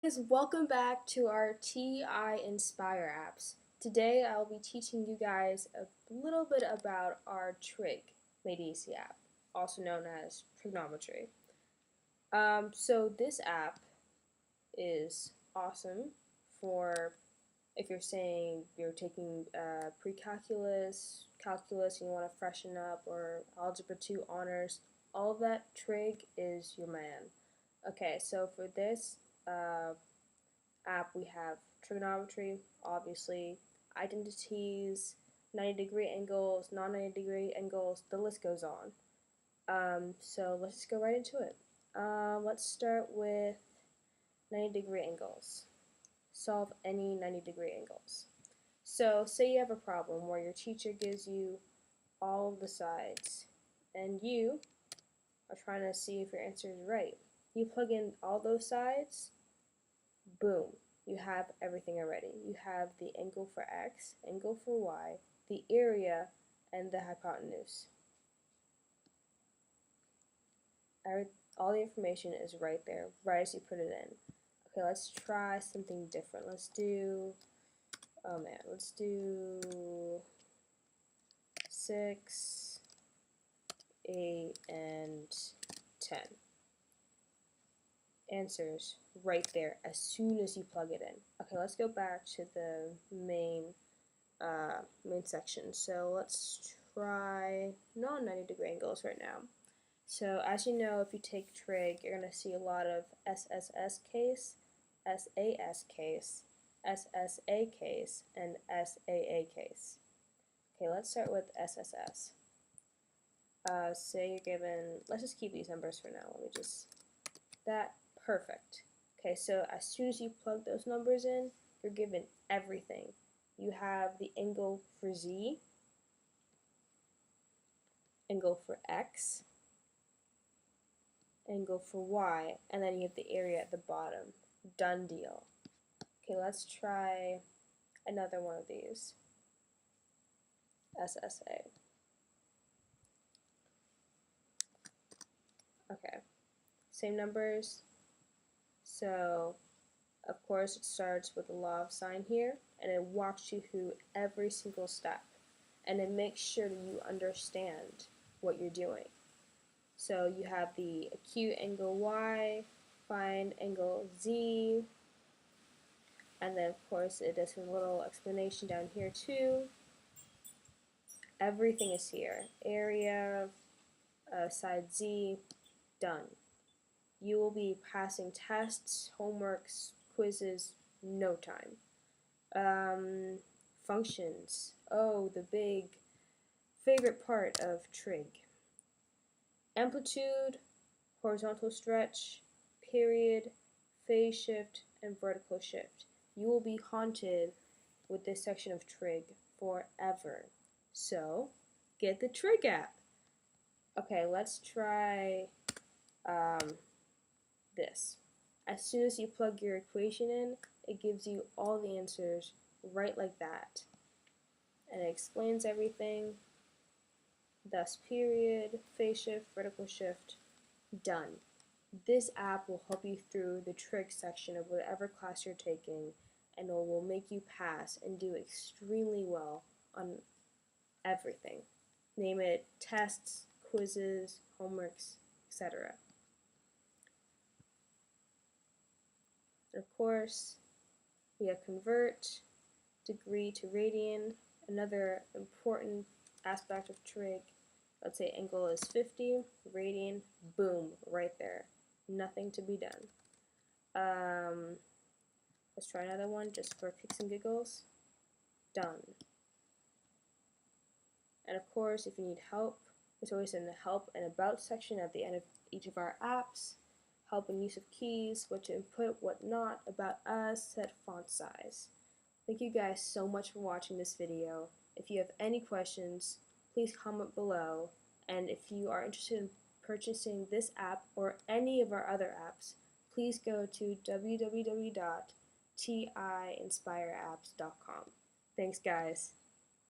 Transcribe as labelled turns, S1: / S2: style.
S1: Guys, welcome back to our Ti-NspireApps. Today I'll be teaching you guys a little bit about our Trig app, also known as trigonometry. So this app is awesome for if you're saying you're taking pre-calculus, calculus, and you want to freshen up, or algebra 2 honors. All of that, Trig is your man. Okay, so for this app we have trigonometry, obviously, identities, 90-degree angles, non-90-degree angles, the list goes on. So let's just go right into it. Let's start with 90-degree angles. Solve any 90-degree angles. So say you have a problem where your teacher gives you all of the sides and you are trying to see if your answer is right. You plug in all those sides, boom, you have everything already. You have the angle for x, angle for y, the area, and the hypotenuse. All the information is right there, right as you put it in. Okay, let's try something different. Let's do 6, 8, and 10. Answers right there as soon as you plug it in. Okay, let's go back to the main section. So let's try non-90-degree angles right now. So as you know, if you take trig, you're going to see a lot of SSS case, SAS case, SSA case, and SAA case. Okay, let's start with SSS. Say you're given, let's just keep these numbers for now. Let me just, perfect. Okay, so as soon as you plug those numbers in, you're given everything. You have the angle for z, angle for x, angle for y, and then you have the area at the bottom. Done deal. Okay, let's try another one of these. SSA. Okay, same numbers. So, of course, it starts with the law of sine here, and it walks you through every single step, and it makes sure that you understand what you're doing. So you have the acute angle y, find angle z, and then of course it does a little explanation down here too. Everything is here. Area, side z, done. You will be passing tests, homeworks, quizzes, no time. Functions. Oh, the big favorite part of trig. Amplitude, horizontal stretch, period, phase shift, and vertical shift. You will be haunted with this section of trig forever. So, get the Trig app. Okay, let's try this. As soon as you plug your equation in, it gives you all the answers right like that. And it explains everything. Thus, period, phase shift, vertical shift, done. This app will help you through the trig section of whatever class you're taking, and it will make you pass and do extremely well on everything. Name it tests, quizzes, homeworks, etc. And of course, we have convert, degree to radian, another important aspect of trig. Let's say angle is 50, radian, boom, right there. Nothing to be done. Let's try another one just for kicks and giggles. Done. And of course, if you need help, there's always in the help and about section at the end of each of our apps. Help and use of keys, what to input, what not, about us, set font size. Thank you guys so much for watching this video. If you have any questions, please comment below. And if you are interested in purchasing this app or any of our other apps, please go to www.Ti-NspireApps.com. Thanks, guys.